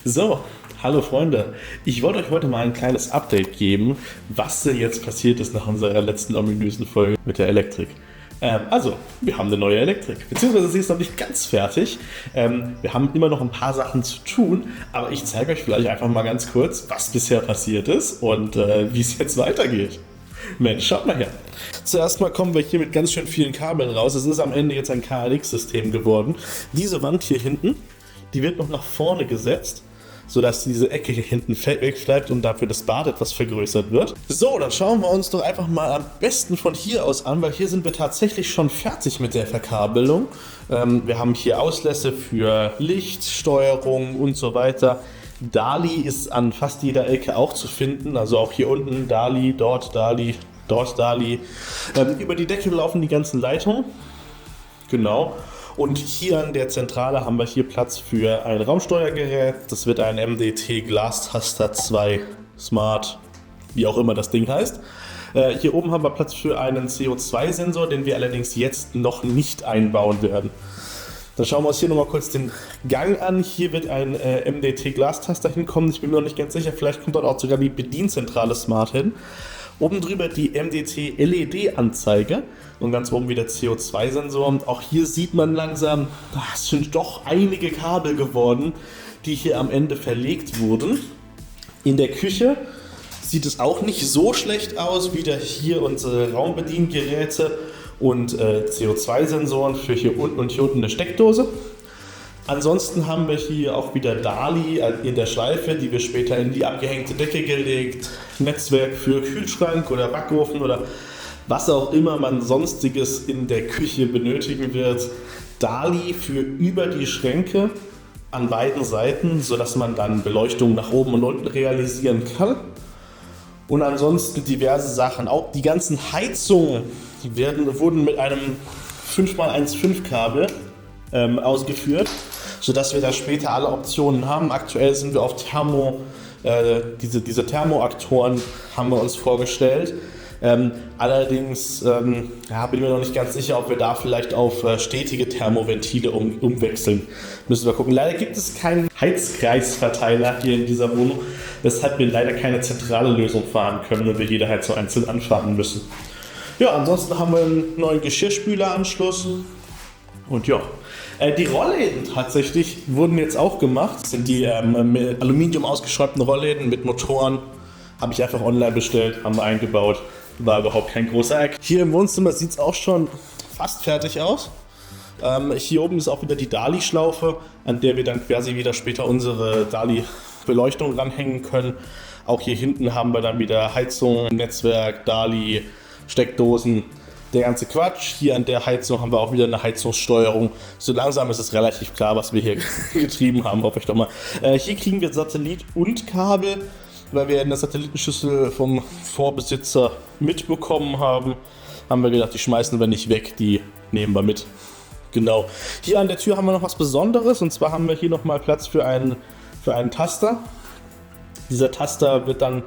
So, hallo Freunde. Ich wollte euch heute mal ein kleines Update geben, was denn jetzt passiert ist nach unserer letzten ominösen Folge mit der Elektrik. Wir haben eine neue Elektrik, beziehungsweise sie ist noch nicht ganz fertig. Wir haben immer noch ein paar Sachen zu tun, aber ich zeige euch vielleicht einfach mal ganz kurz, was bisher passiert ist und wie es jetzt weitergeht. Mensch, schaut mal her. Zuerst mal kommen wir hier mit ganz schön vielen Kabeln raus. Es ist am Ende jetzt ein KNX-System geworden. Diese Wand hier hinten, die wird noch nach vorne gesetzt, sodass diese Ecke hier hinten weg bleibt und dafür das Bad etwas vergrößert wird. So, dann schauen wir uns doch einfach mal am besten von hier aus an, weil hier sind wir tatsächlich schon fertig mit der Verkabelung. Wir haben hier Auslässe für Lichtsteuerung und so weiter. DALI ist an fast jeder Ecke auch zu finden, also auch hier unten DALI, dort DALI, dort DALI. Über die Decke laufen die ganzen Leitungen. Genau. Und hier an der Zentrale haben wir hier Platz für ein Raumsteuergerät. Das wird ein MDT Glastaster 2 Smart, wie auch immer das Ding heißt. Hier oben haben wir Platz für einen CO2-Sensor, den wir allerdings jetzt noch nicht einbauen werden. Dann schauen wir uns hier nochmal kurz den Gang an. Hier wird ein MDT Glastaster hinkommen. Ich bin mir noch nicht ganz sicher, vielleicht kommt dort auch sogar die Bedienzentrale Smart hin. Oben drüber die MDT LED-Anzeige und ganz oben wieder CO2-Sensor. Und auch hier sieht man langsam, es sind doch einige Kabel geworden, die hier am Ende verlegt wurden. In der Küche sieht es auch nicht so schlecht aus. Wieder hier unsere Raumbediengeräte und CO2-Sensoren für hier unten und hier unten eine Steckdose. Ansonsten haben wir hier auch wieder DALI in der Schleife, die wir später in die abgehängte Decke gelegt. Netzwerk für Kühlschrank oder Backofen oder was auch immer man sonstiges in der Küche benötigen wird. DALI für über die Schränke an beiden Seiten, sodass man dann Beleuchtung nach oben und unten realisieren kann. Und ansonsten diverse Sachen. Auch die ganzen Heizungen wurden mit einem 5x1,5 Kabel ausgeführt, sodass wir da später alle Optionen haben. Aktuell sind wir auf diese Thermoaktoren haben wir uns vorgestellt. Allerdings bin ich mir noch nicht ganz sicher, ob wir da vielleicht auf stetige Thermoventile umwechseln. Müssen wir gucken. Leider gibt es keinen Heizkreisverteiler hier in dieser Wohnung, weshalb wir leider keine zentrale Lösung fahren können und wir jede Heizung einzeln anfahren müssen. Ja, ansonsten haben wir einen neuen Geschirrspüleranschluss und ja. Die Rollläden tatsächlich wurden jetzt auch gemacht. Das sind die mit Aluminium ausgeschraubten Rollläden mit Motoren. Habe ich einfach online bestellt, haben wir eingebaut. War überhaupt kein großer Eck. Hier im Wohnzimmer sieht es auch schon fast fertig aus. Hier oben ist auch wieder die DALI-Schlaufe, an der wir dann quasi wieder später unsere DALI-Beleuchtung ranhängen können. Auch hier hinten haben wir dann wieder Heizung, Netzwerk, DALI, Steckdosen. Der ganze Quatsch. Hier an der Heizung haben wir auch wieder eine Heizungssteuerung. So langsam ist es relativ klar, was wir hier getrieben haben, hoffe ich doch mal. Hier kriegen wir Satellit und Kabel, weil wir eine Satellitenschüssel vom Vorbesitzer mitbekommen haben. Haben wir gedacht, die schmeißen wir nicht weg, die nehmen wir mit. Genau. Hier an der Tür haben wir noch was Besonderes, und zwar haben wir hier nochmal Platz für einen Taster. Dieser Taster wird dann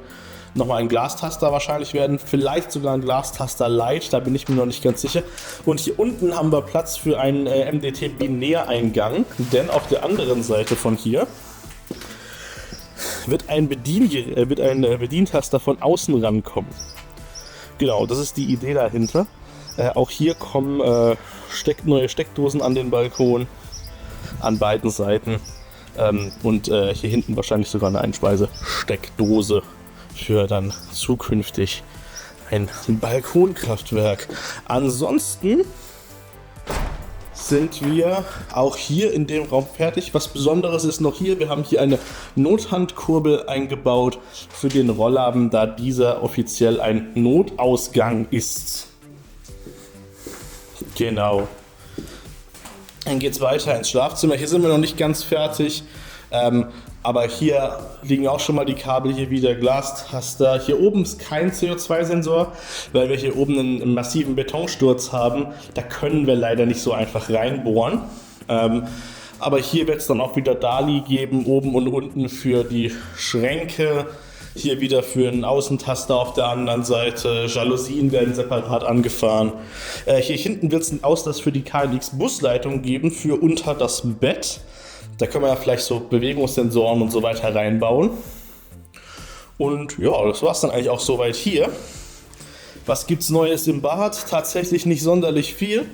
nochmal ein Glastaster wahrscheinlich werden, vielleicht sogar ein Glastaster Lite, da bin ich mir noch nicht ganz sicher. Und hier unten haben wir Platz für einen MDT-Binäreingang, denn auf der anderen Seite von hier wird ein Bedientaster von außen rankommen. Genau, das ist die Idee dahinter. Auch hier kommen neue Steckdosen an den Balkon, an beiden Seiten. Und hier hinten wahrscheinlich sogar eine Einspeisesteckdose für dann zukünftig ein Balkonkraftwerk. Ansonsten sind wir auch hier in dem Raum fertig. Was Besonderes ist noch hier, wir haben hier eine Nothandkurbel eingebaut für den Rollladen, da dieser offiziell ein Notausgang ist. Genau. Dann geht es weiter ins Schlafzimmer. Hier sind wir noch nicht ganz fertig. Aber hier liegen auch schon mal die Kabel, hier wieder Glastaster. Hier oben ist kein CO2-Sensor, weil wir hier oben einen massiven Betonsturz haben. Da können wir leider nicht so einfach reinbohren. Aber hier wird es dann auch wieder DALI geben, oben und unten für die Schränke. Hier wieder für einen Außentaster auf der anderen Seite. Jalousien werden separat angefahren. Hier hinten wird es einen Auslass für die KNX-Busleitung geben, für unter das Bett. Da können wir ja vielleicht so Bewegungssensoren und so weiter reinbauen. Und ja, das war es dann eigentlich auch soweit hier. Was gibt's Neues im Bad? Tatsächlich nicht sonderlich viel.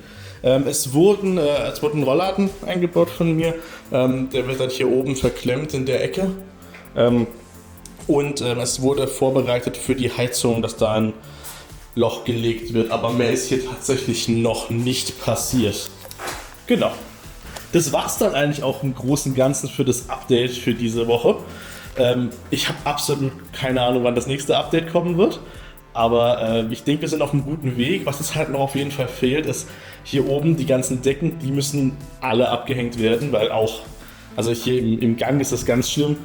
Es wurden Rollladen eingebaut von mir. Der wird dann hier oben verklemmt in der Ecke. Und es wurde vorbereitet für die Heizung, dass da ein Loch gelegt wird. Aber mehr ist hier tatsächlich noch nicht passiert. Genau. Das war's dann eigentlich auch im Großen und Ganzen für das Update für diese Woche. Ich habe absolut keine Ahnung, wann das nächste Update kommen wird. Aber ich denke, wir sind auf einem guten Weg. Was es halt noch auf jeden Fall fehlt, ist hier oben die ganzen Decken, die müssen alle abgehängt werden, weil auch, also hier im Gang ist das ganz schlimm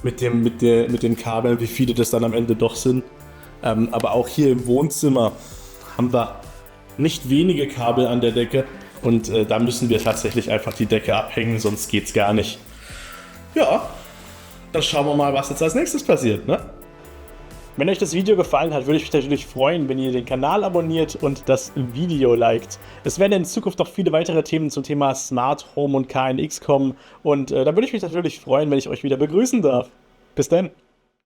mit den Kabeln, wie viele das dann am Ende doch sind. Aber auch hier im Wohnzimmer haben wir nicht wenige Kabel an der Decke und da müssen wir tatsächlich einfach die Decke abhängen, sonst geht's gar nicht. Ja, dann schauen wir mal, was jetzt als nächstes passiert, ne? Wenn euch das Video gefallen hat, würde ich mich natürlich freuen, wenn ihr den Kanal abonniert und das Video liked. Es werden in Zukunft noch viele weitere Themen zum Thema Smart Home und KNX kommen und da würde ich mich natürlich freuen, wenn ich euch wieder begrüßen darf. Bis dann!